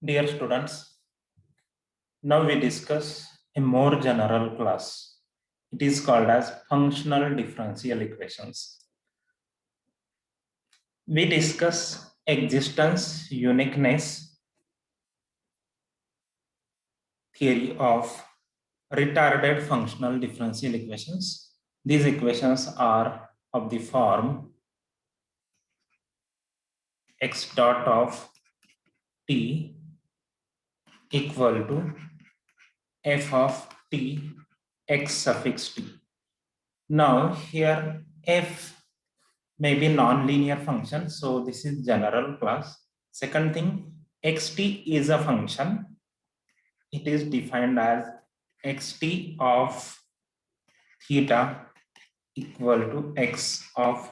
Dear students, now we discuss a more general class. It is called as functional differential equations. We discuss existence, uniqueness, theory of retarded functional differential equations. These equations are of the form x dot of t equal to f of t x suffix t. Now here f may be non-linear function, so this is general class. Second thing, xt is a function. It is defined as xt of theta equal to x of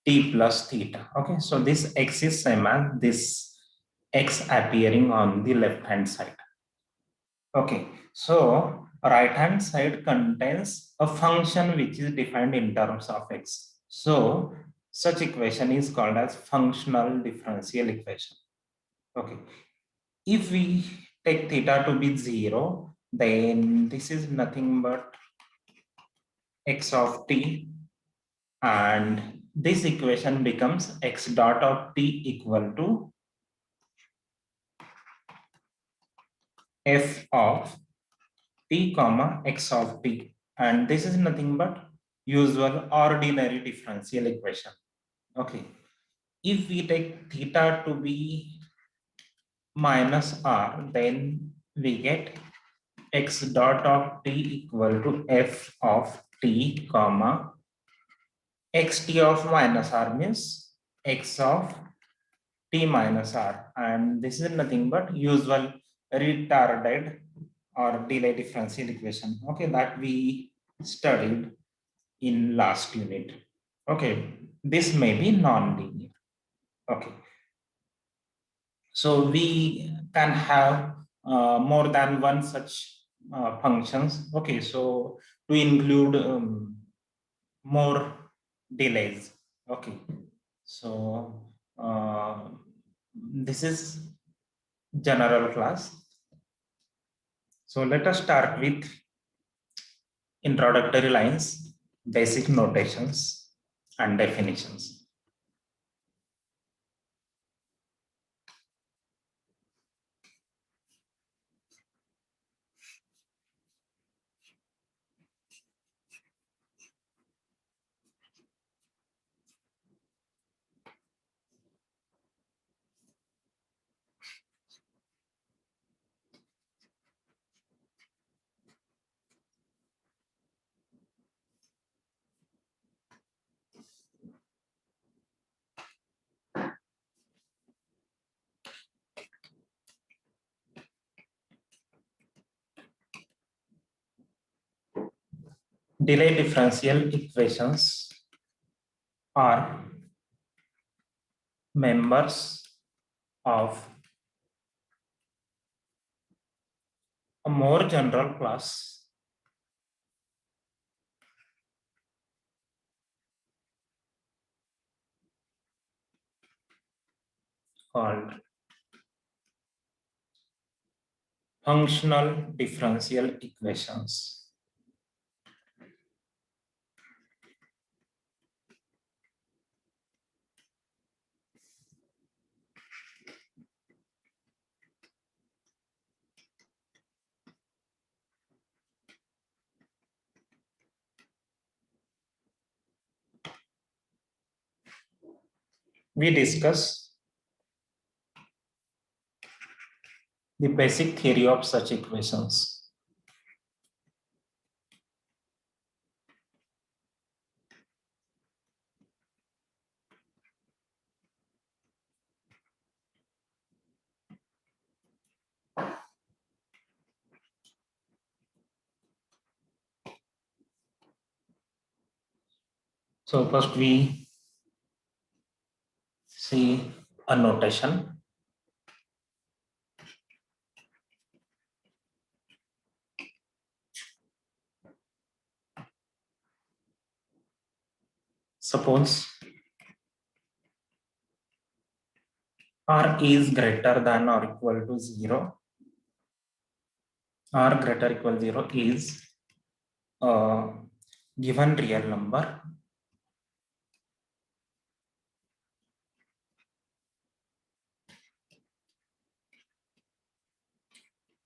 t plus theta. Okay, so this x is same as this x appearing on the left hand side. Okay, so right hand side contains a function which is defined in terms of x. So such equation is called as functional differential equation. Okay, if we take theta to be 0, then this is nothing but x of t, and this equation becomes x dot of t equal to f of t comma x of t, and this is nothing but usual ordinary differential equation. Okay, if we take theta to be minus r, then we get x dot of t equal to f of t comma xt of minus r means x of t minus r, and this is nothing but usual retarded or delay differential equation, okay, that we studied in last unit. Okay, this may be non-linear. Okay, so we can have more than one such functions. Okay, so to include more delays. Okay, so this is general class. So let us start with introductory lines, basic notations, and definitions. Delay differential equations are members of a more general class called functional differential equations. We discuss the basic theory of such equations. So first we see a notation. Suppose r is greater than or equal to 0, r greater equal 0 is a given real number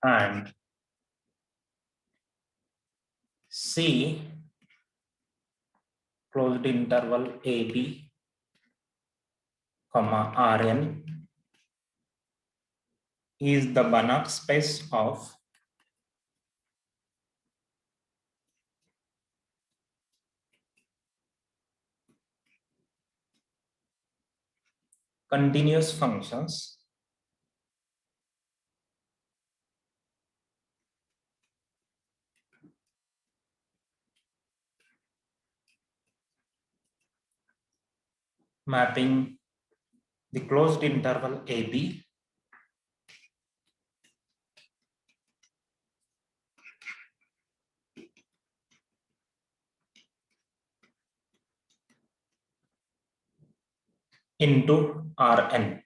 and c closed interval ab comma rn is the Banach space of continuous functions mapping the closed interval ab into Rn.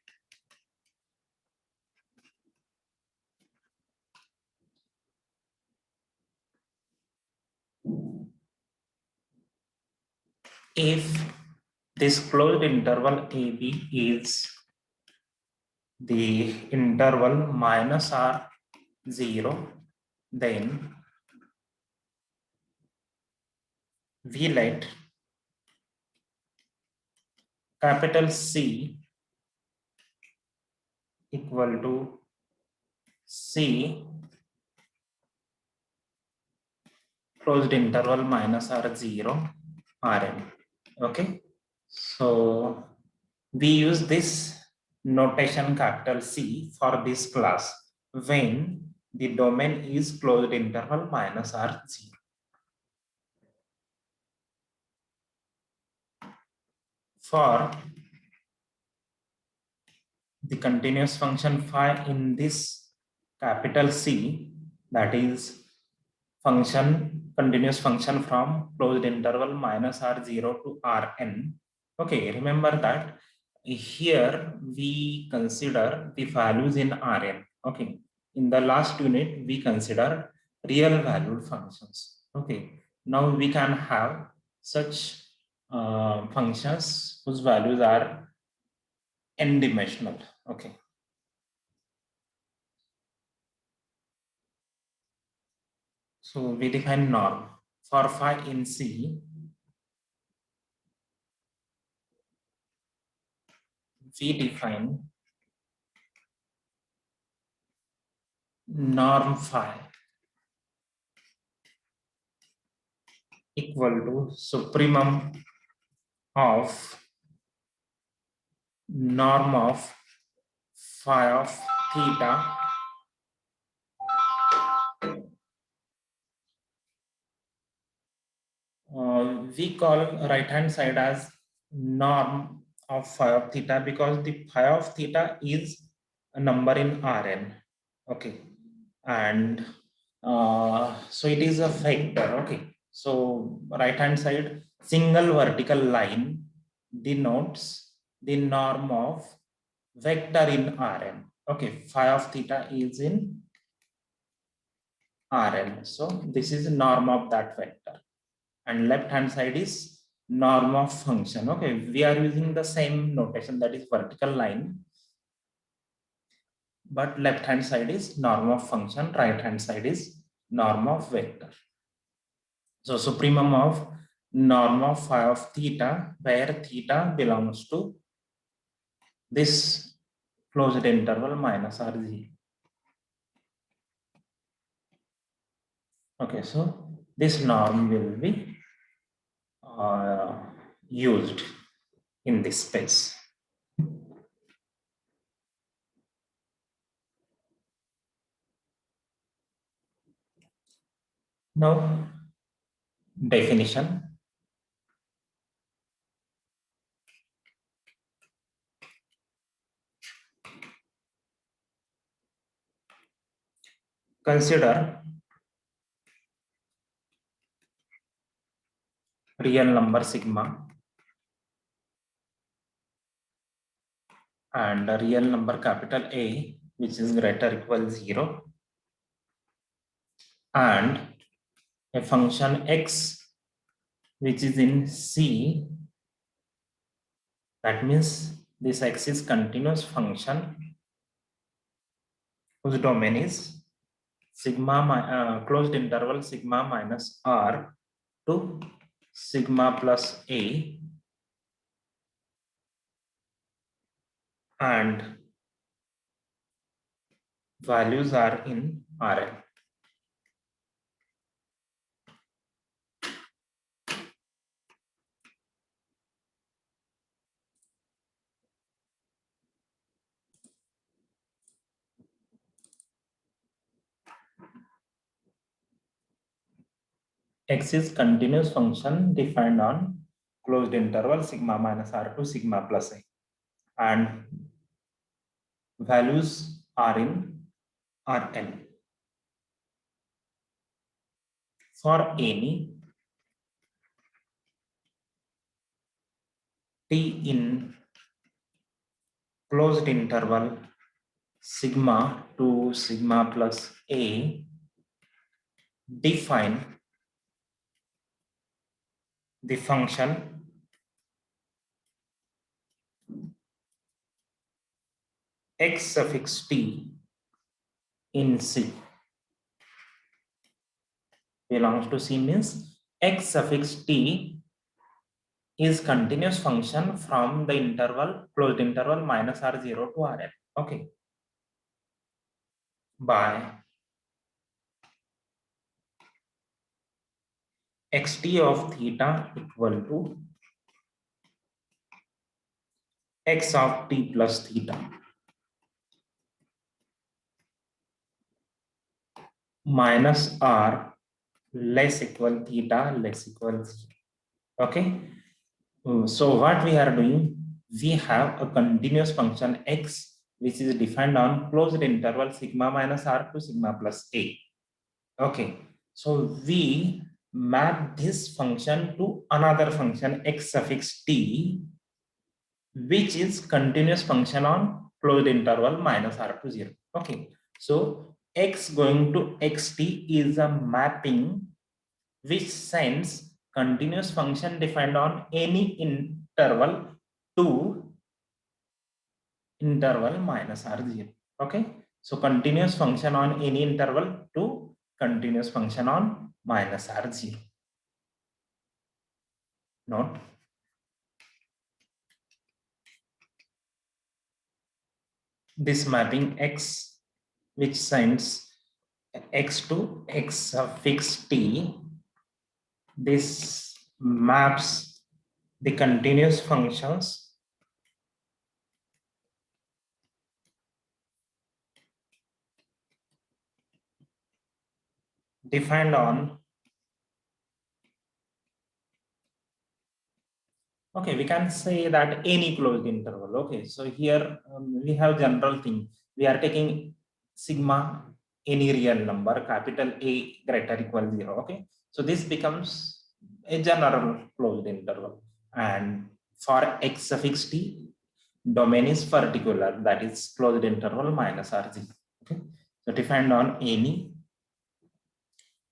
If this closed interval AB is the interval minus R0, then we let capital C equal to C closed interval minus R0 Rn. Okay, so we use this notation capital C for this class when the domain is closed interval minus R0. For the continuous function phi in this capital C, that is continuous function from closed interval minus R0 to Rn. Okay, remember that here we consider the values in Rn. Okay, in the last unit we consider real valued functions. Okay, now we can have such functions whose values are n dimensional. Okay, so we define norm for phi in C. We define norm phi equal to supremum of norm of phi of theta we call right hand side as norm of phi of theta because the phi of theta is a number in Rn. Okay, and so it is a vector. Okay, so right hand side single vertical line denotes the norm of vector in Rn. Okay, phi of theta is in Rn, so this is the norm of that vector, and left hand side is norm of function. Okay, we are using the same notation, that is vertical line, but left hand side is norm of function, right hand side is norm of vector. So supremum of norm of phi of theta, where theta belongs to this closed interval minus R0. Okay, so this norm will be used in this space. Now, definition. Consider real number sigma and a real number capital A which is greater equal 0, and a function x which is in C. That means this x is continuous function whose domain is sigma closed interval sigma minus r to sigma plus a, and values are in Rn. X is continuous function defined on closed interval sigma minus r to sigma plus a, and values are in Rn. For any t in closed interval sigma to sigma plus a, define the function x suffix t in C. Belongs to C means x suffix t is continuous function from the interval closed interval minus r0 to Rn. Okay. By xt of theta equal to x of t plus theta minus r less equal theta less equal 0. Okay. So what we are doing, we have a continuous function x which is defined on closed interval sigma minus r to sigma plus a. Okay. So we map this function to another function x suffix t which is continuous function on closed interval minus r to 0. Okay. So x going to xt is a mapping which sends continuous function defined on any interval to interval minus r0. Okay. So continuous function on any interval to continuous function on minus r0. Note. This mapping x which sends x to x suffix t, this maps the continuous functions defined on, okay, we can say that any closed interval. Okay, so here we have general thing. We are taking sigma any real number, capital A greater equal 0. Okay, so this becomes a general closed interval, and for x suffix t, domain is particular, that is closed interval minus r0. Okay, so defined on any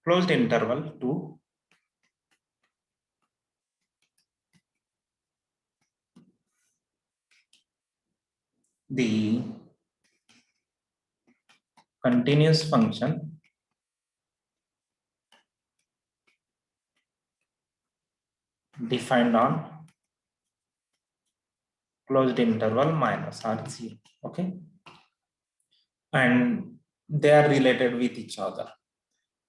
closed interval to the continuous function defined on closed interval minus r0. Okay, and they are related with each other.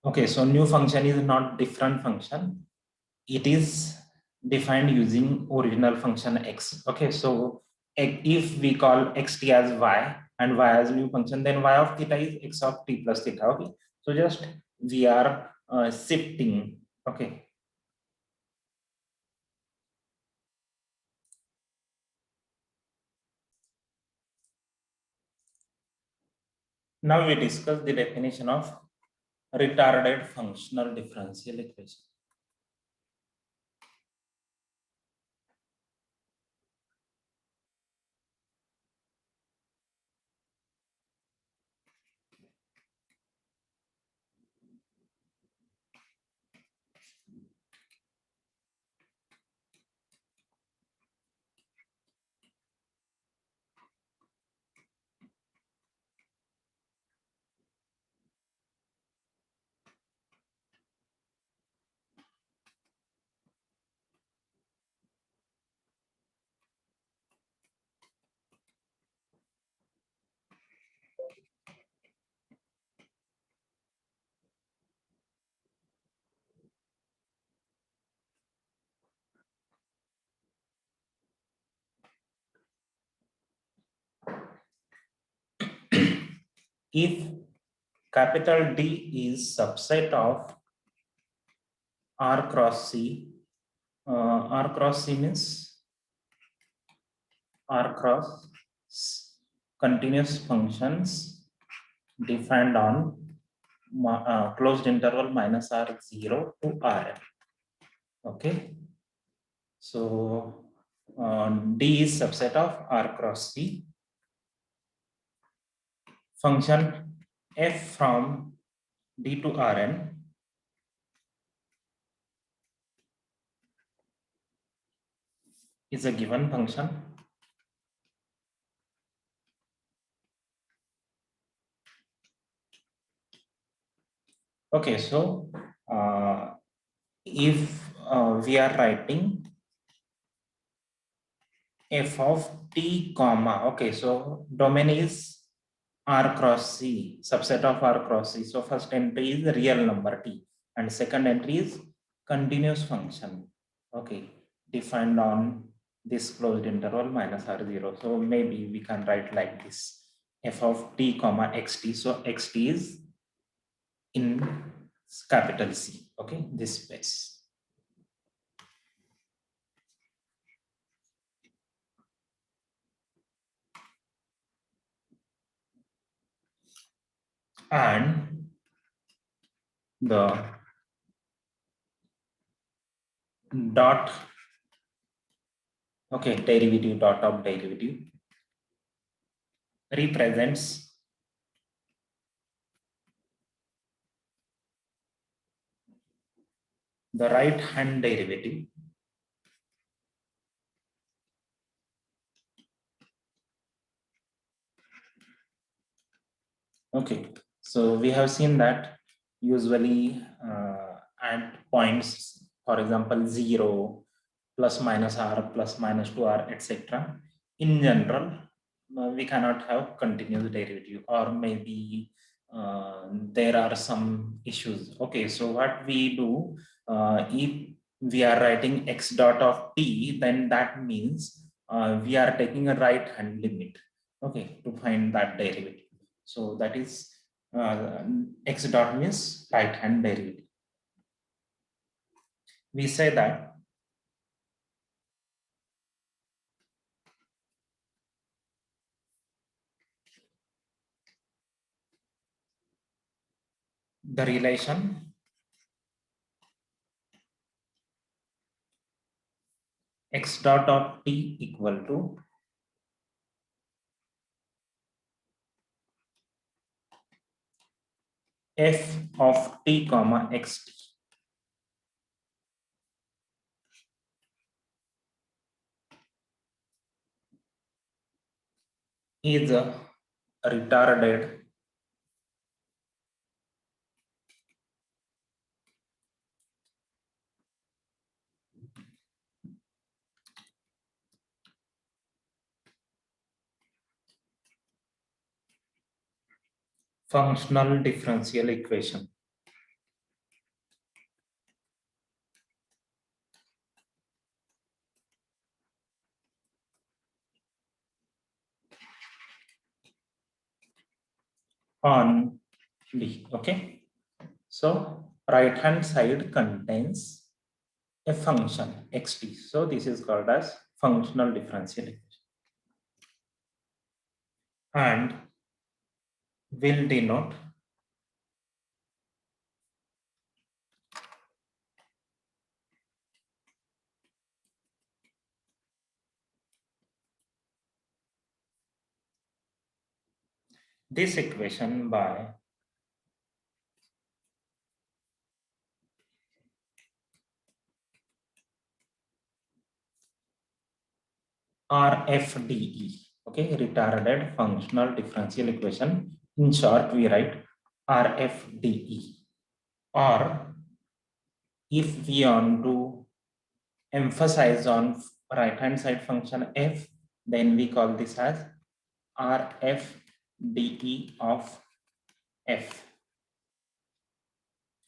Okay, so new function is not different function, it is defined using original function x. Okay, so if we call xt as y and y as new function, then y of theta is x of t plus theta. Okay, so just we are shifting. Okay, now we discuss the definition of retarded functional differential equation. if capital D is subset of R cross C, R cross C means R cross continuous functions defined on closed interval minus R0 to Rn. Okay, so D is subset of R cross C. Function f from D to Rn is a given function. Okay, so if we are writing f of t comma, okay, so domain is R cross C, subset of R cross C. So first entry is the real number t and second entry is continuous function, okay, defined on this closed interval minus R0. So maybe we can write like this, f of t comma xt. So xt is in capital C, okay, this space. And the dot, okay, derivative, dot of derivative represents the right hand derivative Okay, so we have seen that usually at points, for example, 0, plus minus r, plus minus 2r, etc. In general, we cannot have continuous derivative, or maybe there are some issues. Okay, so what we do, if we are writing x dot of t, then that means we are taking a right hand limit, okay, to find that derivative. So that is x dot means right hand derivative. We say that the relation x dot of t equal to f of t comma xt is a retarded functional differential equation. On D. Okay, so right hand side contains a function xt. So this is called as functional differential equation and will denote this equation by RFDE, okay, retarded functional differential equation. In short, we write RFDE. Or if we want to emphasize on right hand side function f, then we call this as RFDE of f.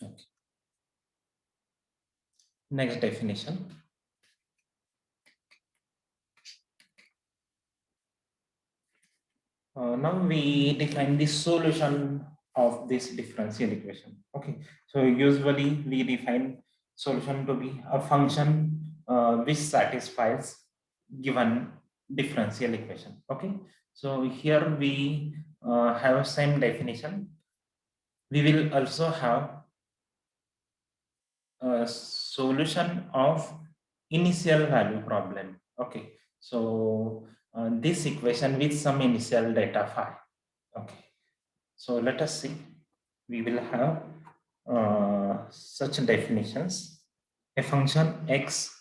Okay. Next definition. Now we define the solution of this differential equation. Okay, so usually we define solution to be a function which satisfies given differential equation. Okay, so here we have same definition. We will also have a solution of initial value problem. Okay, so this equation with some initial data phi. Okay, so let us see. We will have such definitions. A function x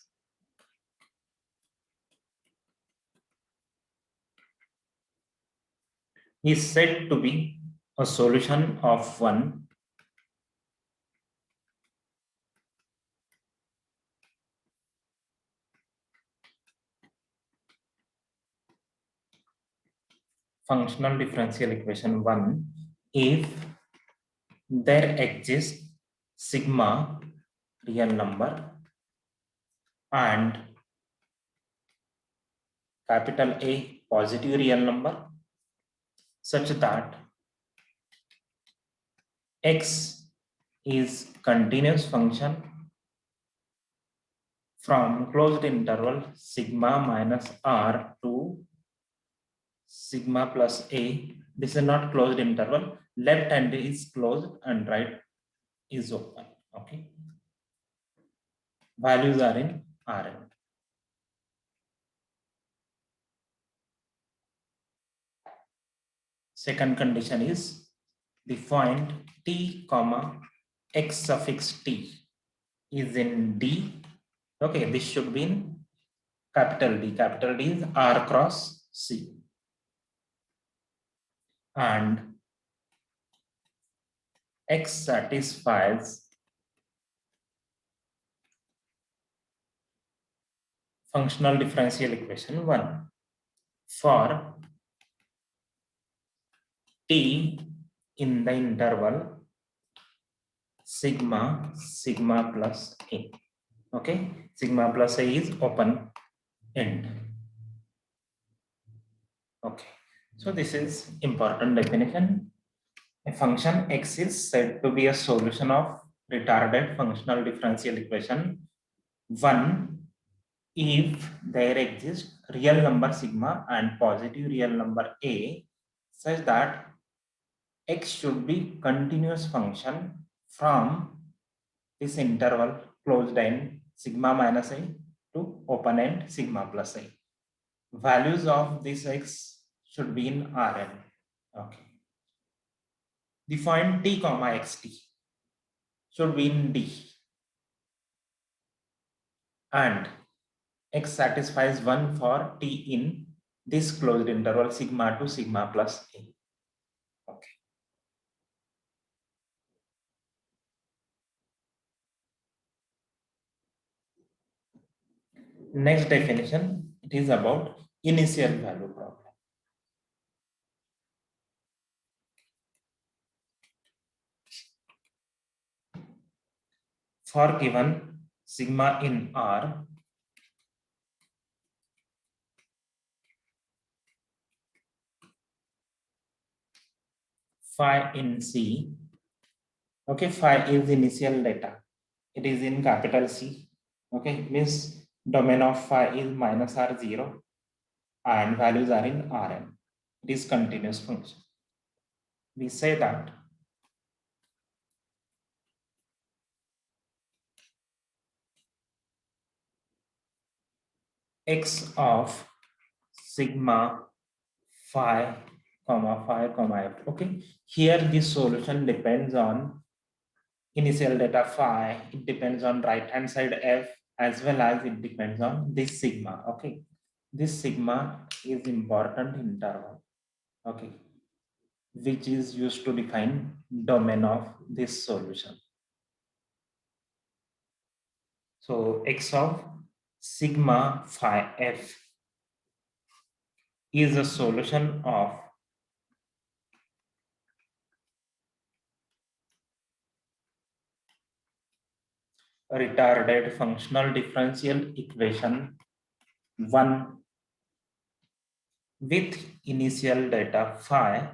is said to be a solution of one functional differential equation 1 if there exists sigma real number and capital A positive real number such that x is continuous function from closed interval sigma minus r to sigma plus a. This is not closed interval. Left hand is closed and right is open. Okay. Values are in Rn. Second condition is the point t comma x suffix t is in D. Okay, this should be in capital D. Capital D is R cross C. And x satisfies functional differential equation 1 for t in the interval sigma plus a. Okay, sigma plus a is open end. Okay, so this is important definition. A function x is said to be a solution of retarded functional differential equation 1 if there exists real number sigma and positive real number a such that x should be continuous function from this interval closed end sigma minus a to open end sigma plus a. Values of this x should be in Rn. Okay. The point t comma xt should be in D and x satisfies 1 for t in this closed interval sigma to sigma plus a. Okay. Next definition, it is about initial value problem. For given sigma in R, phi in C. Okay, phi is initial data. It is in capital C. Okay, means domain of phi is minus R0 and values are in Rn. It is continuous function. We say that x of sigma phi comma f. Okay, here this solution depends on initial data phi. It depends on right hand side f as well as it depends on this sigma. Okay, this sigma is important interval. Okay, which is used to define domain of this solution. So x of sigma phi f is a solution of retarded functional differential equation 1 with initial data phi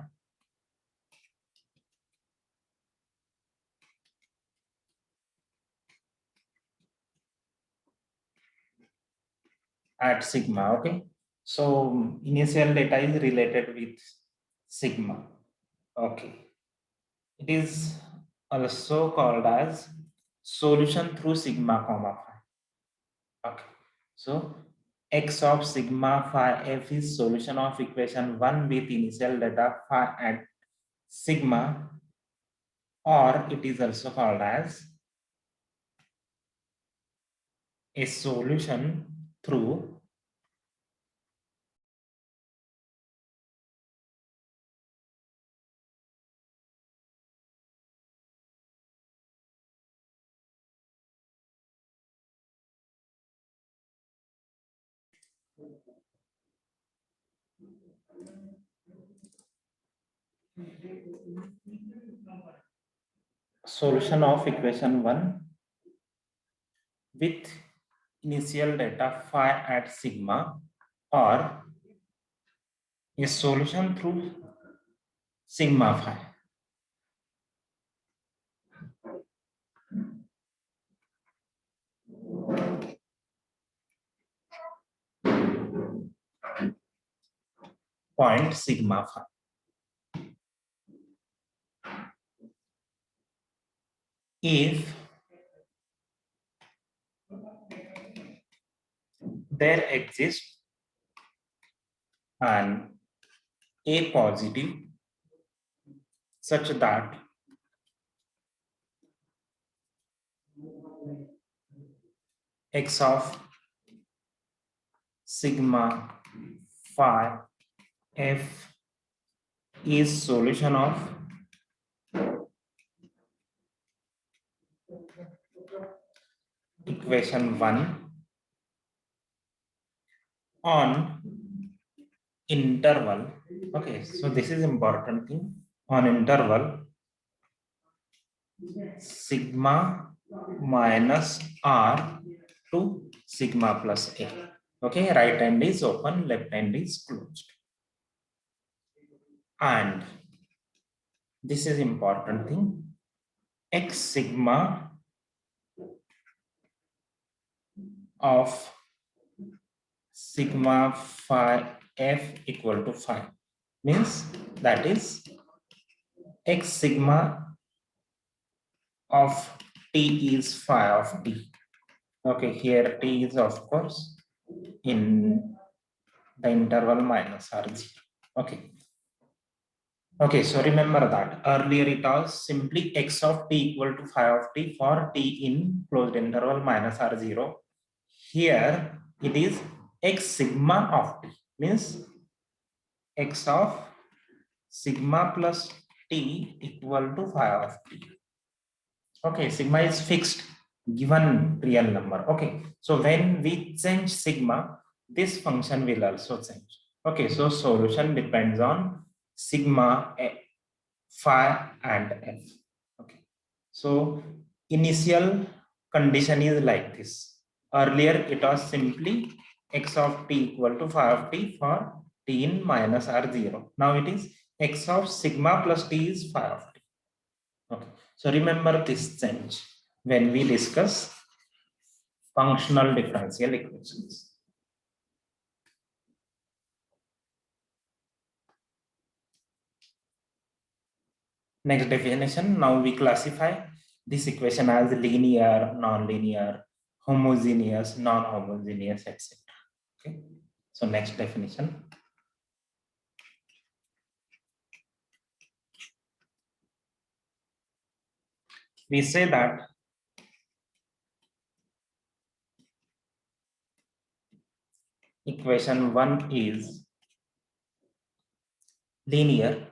at sigma. Okay, so initial data is related with sigma. Okay, it is also called as solution through sigma comma phi. Okay, so x of sigma phi f is solution of equation 1 with initial data phi at sigma, or it is also called as a solution through solution of equation 1 with initial data phi at sigma, or a solution through sigma phi. Point sigma phi. If there exists an A positive such that x of sigma phi f is solution of equation 1 on interval. Okay, so this is important thing, on interval sigma minus r to sigma plus a. Okay, right hand is open, left hand is closed, and this is important thing, x sigma of sigma phi f equal to phi means that is x sigma of t is phi of t. Okay, here t is of course in the interval minus r0. Okay. Okay, so remember that earlier it was simply x of t equal to phi of t for t in closed interval minus r0. Here it is x sigma of t means x of sigma plus t equal to phi of t. Okay, sigma is fixed given real number. Okay, so when we change sigma, this function will also change. Okay, so solution depends on sigma, phi and f. Okay, so initial condition is like this. Earlier it was simply x of t equal to phi of t for t in minus r0. Now it is x of sigma plus t is phi of t. Okay, so remember this change when we discuss functional differential equations. Next definition, now we classify this equation as linear, non-linear, homogeneous, non-homogeneous, etc. Okay, so next definition. We say that equation 1 is linear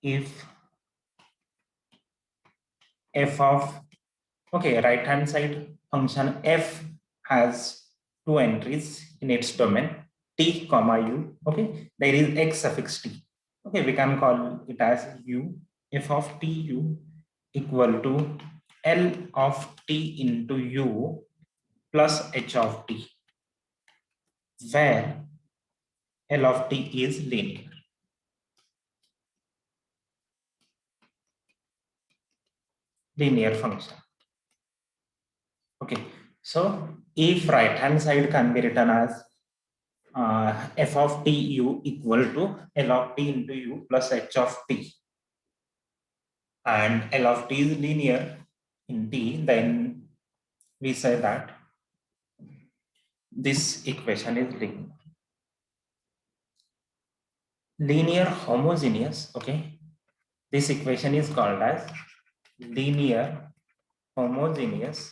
if f of, okay, right hand side function f has two entries in its domain, t comma u. Okay, there is x suffix t. Okay, we can call it as u. F of t u equal to L of t into u plus h of t. where L of t is linear. Linear function. Okay, so if right hand side can be written as f of t u equal to L of t into u plus h of t, and L of t is linear in t, then we say that this equation is linear. Linear homogeneous, okay, this equation is called as linear homogeneous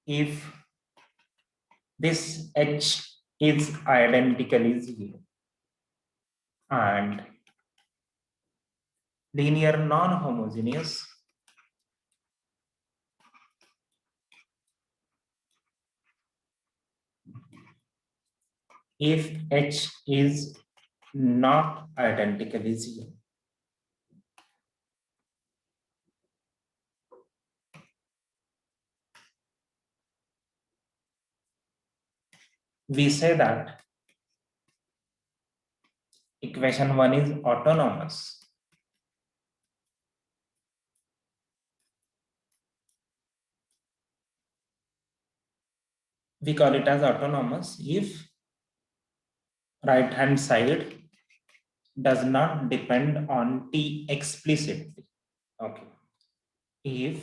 if this h is identically 0, and linear non-homogeneous if h is not identically 0. We say that equation 1 is autonomous. We call it as autonomous if right hand side does not depend on t explicitly. Okay. If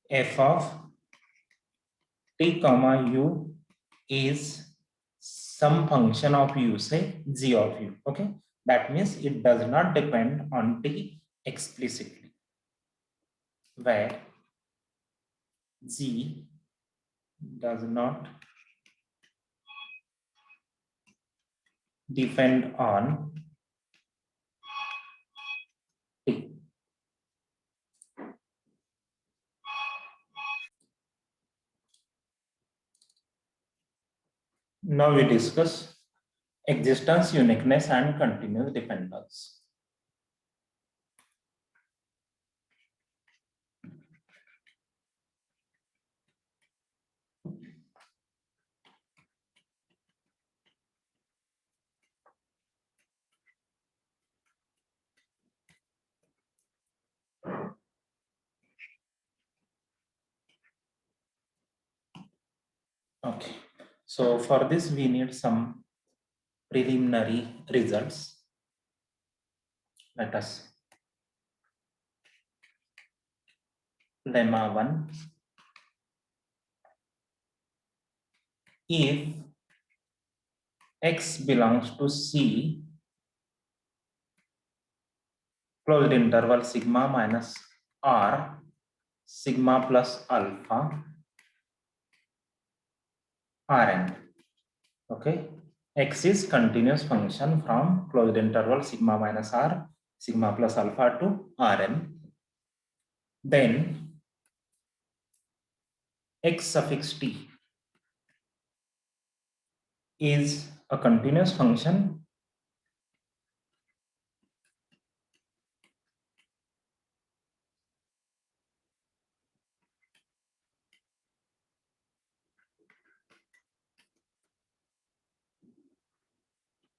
f of t comma u is some function of u, say g of u, okay, that means it does not depend on t explicitly, where g does not depend on t. Now we discuss existence, uniqueness, and continuous dependence. Okay, so for this we need some preliminary results. Let us lemma 1. If x belongs to C, closed interval sigma minus r, sigma plus alpha, Rn. Okay, x is continuous function from closed interval sigma minus r, sigma plus alpha to Rn. Then x suffix t is a continuous function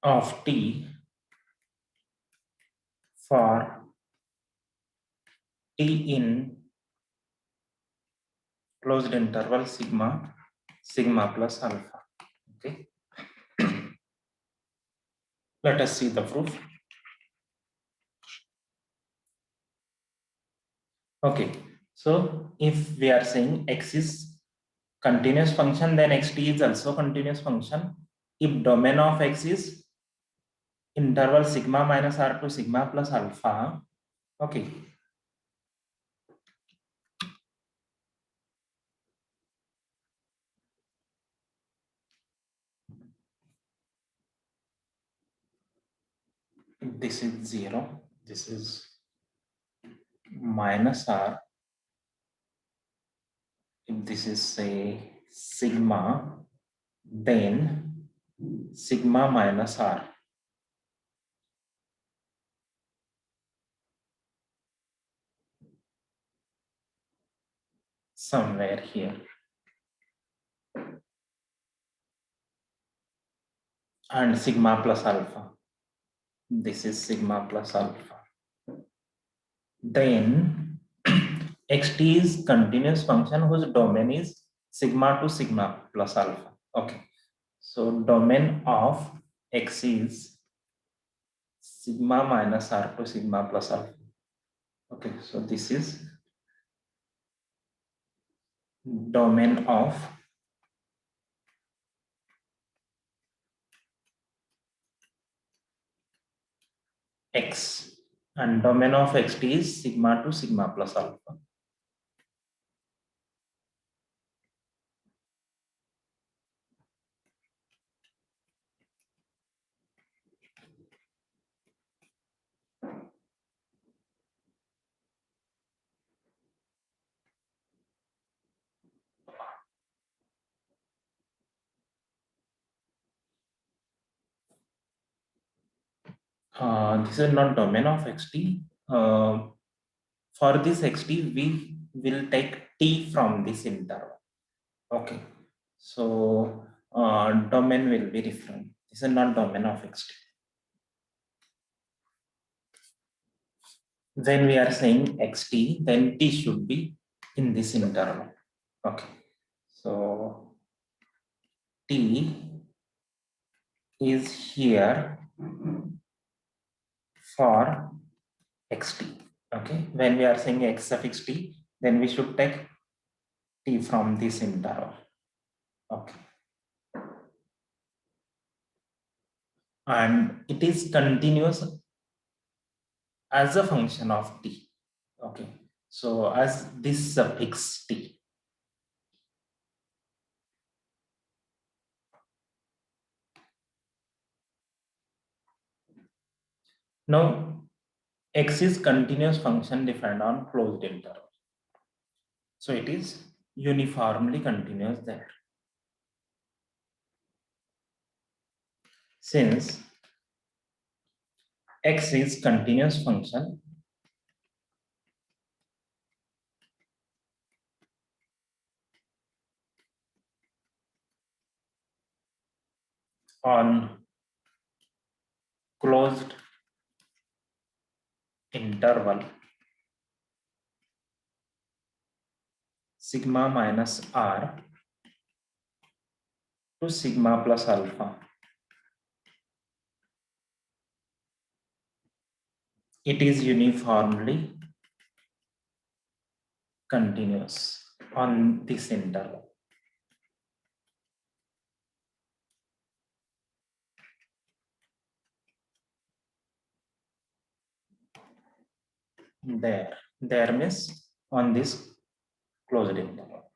of t for t in closed interval sigma, sigma plus alpha. Okay, let us see the proof. Okay, so if we are saying x is continuous function, then xt is also continuous function. If domain of x is interval sigma minus r to sigma plus alpha, okay, if this is 0, this is minus r, if this is say sigma, then sigma minus r. Somewhere here. and sigma plus alpha. This is sigma plus alpha. Then xt is continuous function whose domain is sigma to sigma plus alpha. Okay. So domain of x is sigma minus r to sigma plus alpha. Okay. So this is domain of x, and domain of xt is sigma to sigma plus alpha. This is not domain of xt. For this xt, we will take t from this interval. Okay. So domain will be different. This is not domain of xt. When we are saying xt, then t should be in this interval. Okay. So t is here for xt. Okay. When we are saying x suffix t, then we should take t from this interval. Okay. And it is continuous as a function of t. Okay. So as this suffix t. Now x is continuous function defined on closed interval. So it is uniformly continuous there. Since x is continuous function on closed interval sigma minus r to sigma plus alpha, it is uniformly continuous on this interval. There means on this closed interval.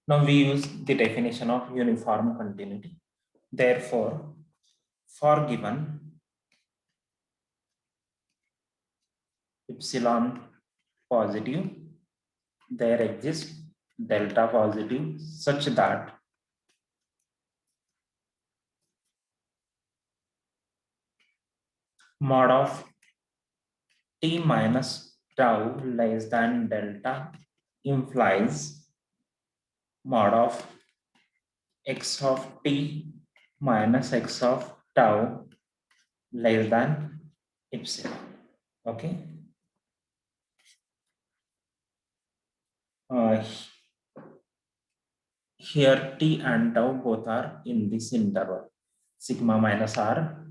Now we use the definition of uniform continuity. Therefore, for given epsilon positive, there exists delta positive such that mod of t minus tau less than delta implies mod of x of t minus x of tau less than epsilon. Okay. Here t and tau both are in this interval, sigma minus r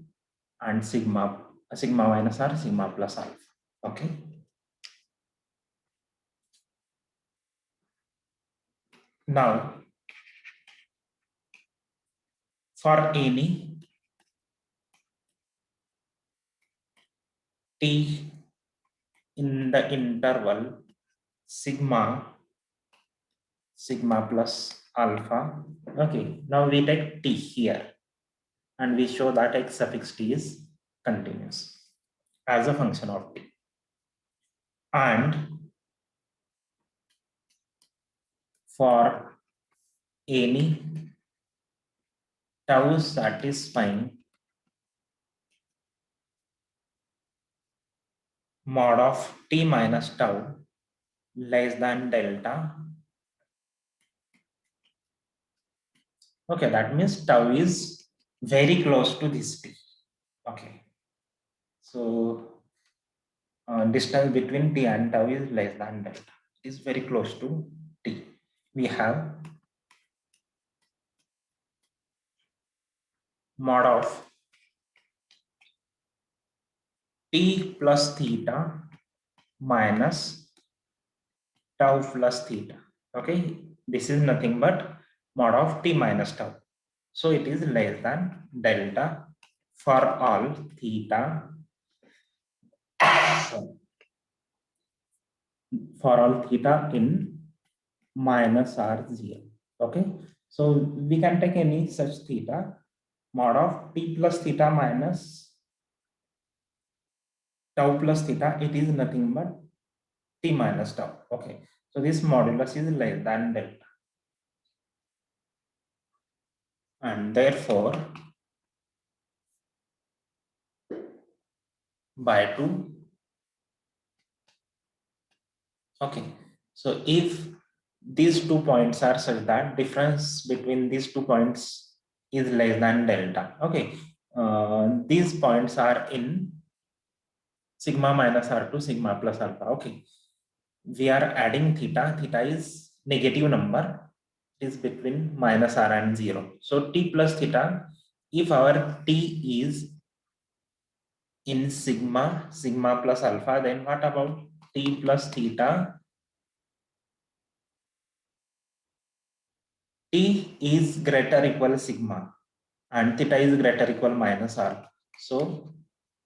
and sigma minus r, sigma plus alpha. Okay. Now, for any t in the interval sigma plus alpha. Okay, now we take t here and we show that x suffix t is continuous as a function of t. And for any tau satisfying mod of t minus tau less than delta. Okay, that means tau is very close to this t. Okay. So distance between t and tau is less than delta. It is very close to t. We have mod of t plus theta minus tau plus theta. Okay, this is nothing but mod of t minus tau. So it is less than delta for all theta, for all theta in minus r0. Okay, so we can take any such theta, mod of t plus theta minus tau plus theta, it is nothing but t minus tau. Okay, so this modulus is less than delta, and therefore by 2. Okay, so if these 2 points are such that difference between these 2 points is less than delta. Okay, these points are in sigma minus r2, sigma plus alpha. Okay, we are adding theta. Theta is negative number. It is between minus r and 0. So t plus theta, if our t is in sigma, sigma plus alpha, then what about t plus theta? T is greater equal sigma and theta is greater equal minus r. So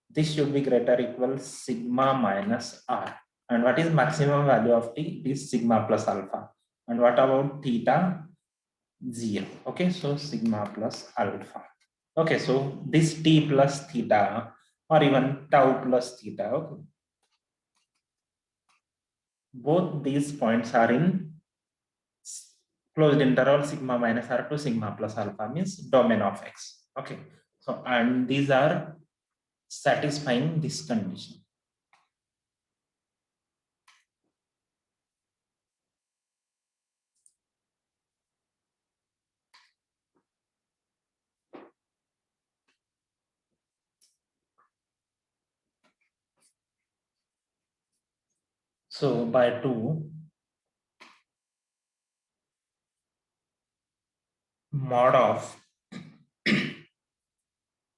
this should be greater equal sigma minus r. And what is maximum value of t? It is sigma plus alpha. And what about theta? 0. Okay, so sigma plus alpha. Okay, so this t plus theta or even tau plus theta, okay, both these points are in closed interval sigma minus r to sigma plus alpha, means domain of x. Okay, so and these are satisfying this condition. So by 2, mod of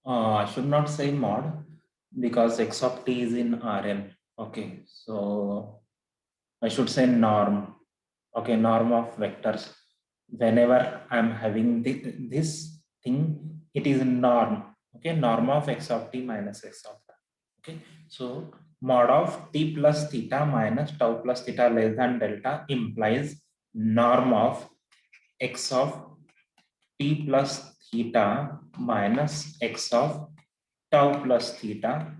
I should not say mod because x of t is in Rn. Okay, so I should say norm. Okay, norm of vectors. Whenever I'm having this thing, it is norm. Okay, norm of x of t minus x of t. Okay, so mod of t plus theta minus tau plus theta less than delta implies norm of x of t plus theta minus x of tau plus theta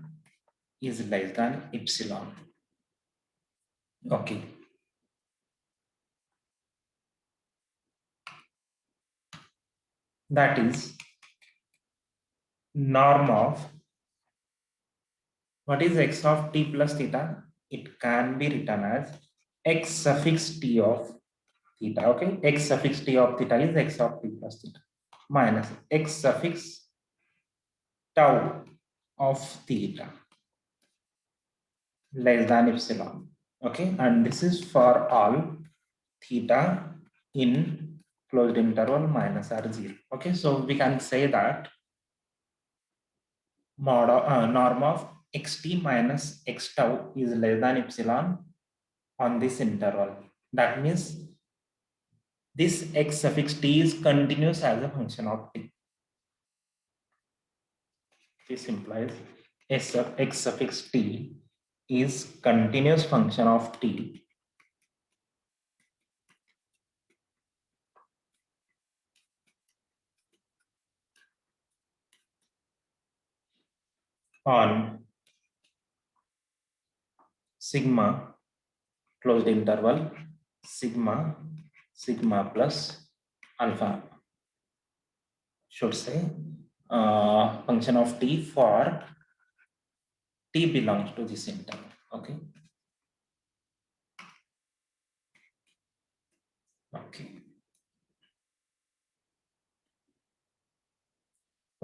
is less than epsilon. Okay. That is norm of what is x of t plus theta? It can be written as x suffix t of theta. Okay, x suffix t of theta is x of t plus theta minus x suffix tau of theta less than epsilon. Okay, and this is for all theta in closed interval minus r0. Okay, so we can say that mod of, norm of xt minus x tau is less than epsilon on this interval. That means this x suffix t is continuous as a function of t. This implies s of x suffix t is continuous function of t on sigma closed interval sigma sigma plus alpha, should say function of t for t belongs to this interval. Okay. Okay.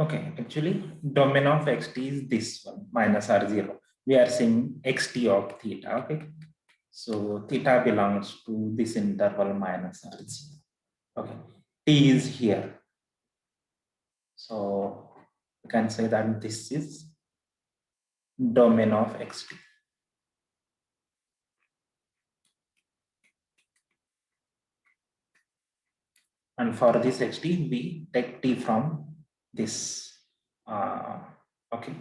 Okay, actually, domain of xt is this one, minus r0. We are seeing xt of theta, okay? So theta belongs to this interval minus r0. Okay, t is here. So you can say that this is domain of xt. And for this xt, we take t from this. Okay.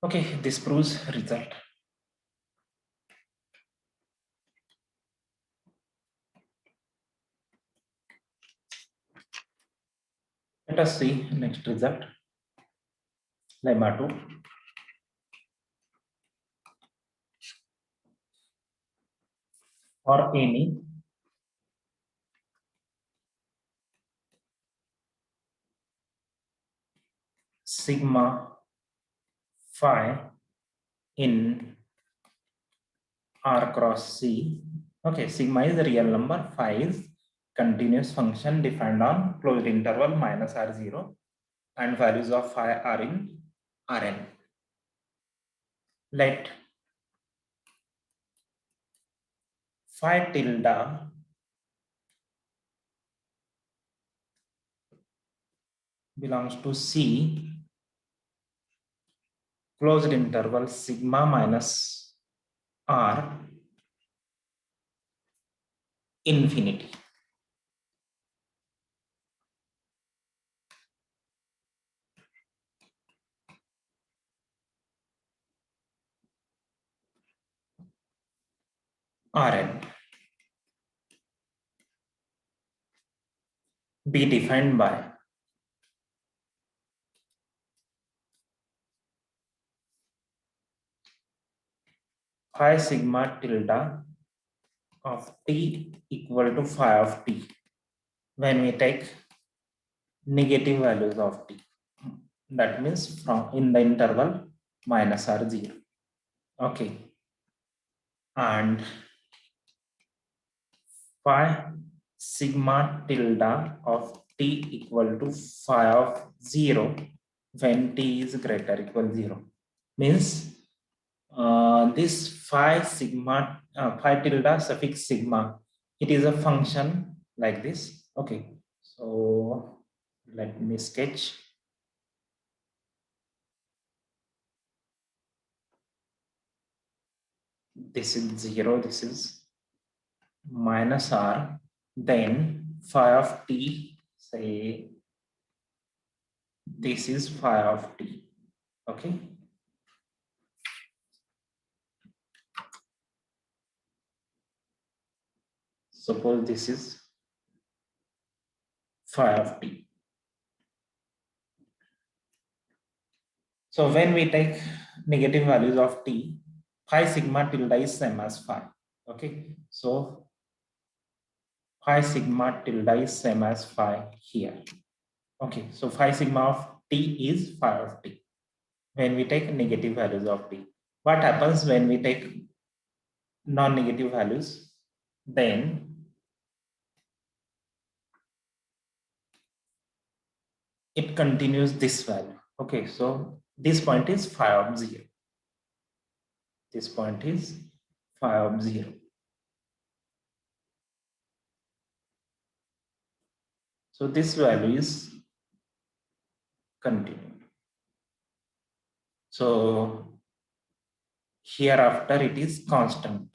Okay, this proves result. Let us see next result. Lemma 2. For any sigma phi in R cross C. Okay, sigma is a real number, phi is continuous function defined on closed interval minus R0, and values of phi are in Rn. Let phi tilde belongs to C, closed interval sigma minus R infinity. Rn be defined by phi sigma tilde of t equal to phi of t when we take negative values of t. That means from in the interval minus r0. Okay. And phi sigma tilde of t equal to phi of 0 when t is greater equal 0 means this phi sigma phi tilde suffix sigma, it is a function like this. Okay, so let me sketch. This is 0, this is minus r, then phi of t, say this is phi of t. Okay, suppose this is phi of t. So when we take negative values of t, phi sigma tilde is same as phi. Okay, so phi sigma tilde is same as phi here. Okay, so phi sigma of t is phi of t when we take negative values of t. What happens when we take non-negative values? Then it continues this value. Okay, so this point is phi of 0. This point is phi of 0. So this value is continued. So hereafter it is constant.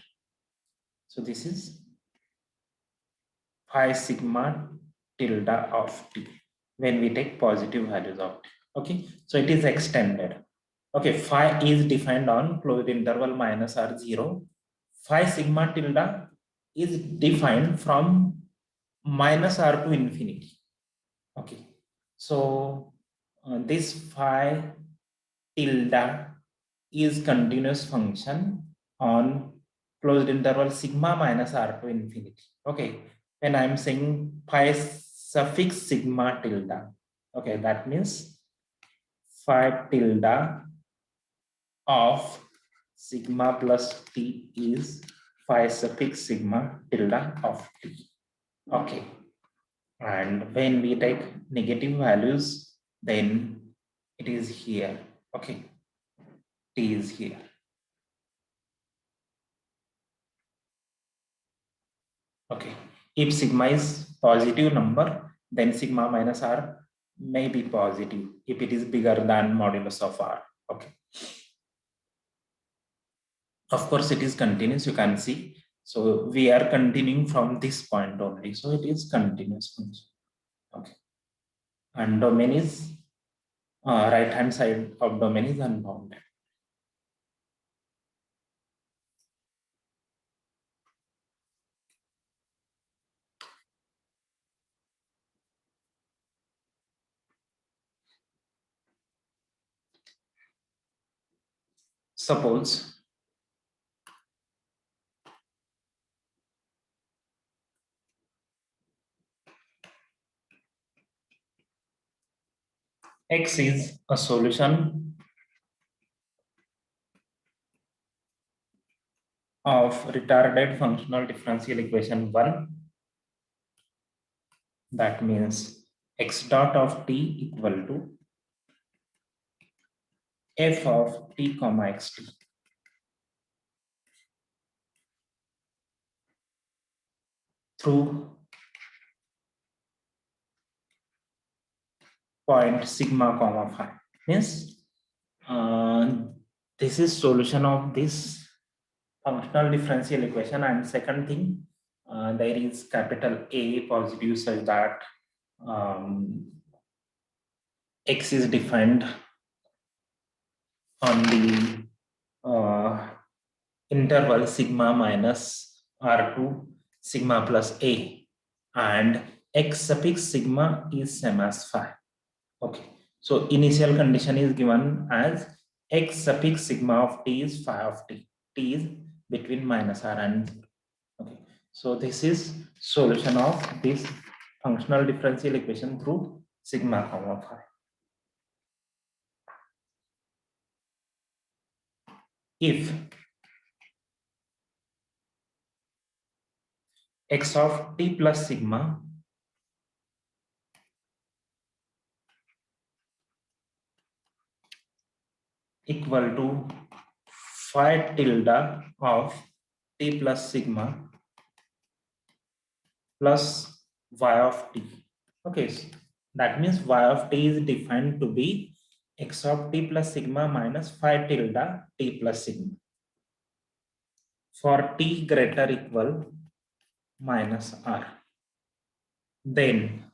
So this is phi sigma tilde of t when we take positive values of t. Okay, so it is extended. Okay, phi is defined on closed interval minus r0. Phi sigma tilde is defined from minus r to infinity. Okay, so this phi tilde is continuous function on closed interval sigma minus r to infinity. Okay, when I'm saying phi suffix sigma tilde, okay, that means phi tilde of sigma plus t is phi suffix sigma tilde of t. Okay. And when we take negative values, then it is here. Okay. T is here. Okay. If sigma is positive number, then sigma minus r may be positive if it is bigger than modulus of r. Okay. Of course, it is continuous, you can see. So we are continuing from this point only. So it is continuous function. Okay. And domain is right hand side of domain is unbounded. Suppose X is a solution of retarded functional differential equation 1. That means x dot of t equal to f of t comma xt through point sigma comma phi. Means this is solution of this functional differential equation. And second thing, there is capital A positive such that x is defined on the interval sigma minus r2 sigma plus a, and x suffix sigma is same as phi. Okay, so initial condition is given as x suffix sigma of t is phi of t. T is between minus r and 0. Okay, so this is solution of this functional differential equation through sigma comma phi. If x of t plus sigma equal to phi tilde of t plus sigma plus y of t. Okay, so that means y of t is defined to be x of t plus sigma minus phi tilde t plus sigma for t greater equal minus r. Then,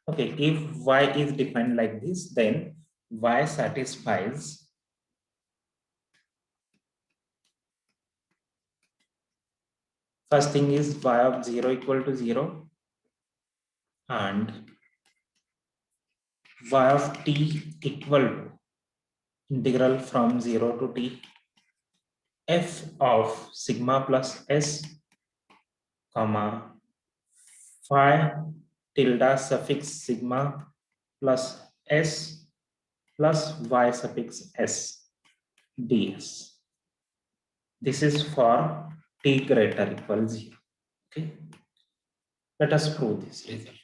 okay, if y is defined like this, then y satisfies first thing is y of 0 equal to 0 and y of t equal to integral from 0 to t f of sigma plus s comma phi tilde suffix sigma plus s plus y suffix s ds. This is for t greater equal 0. Okay, let us prove this result.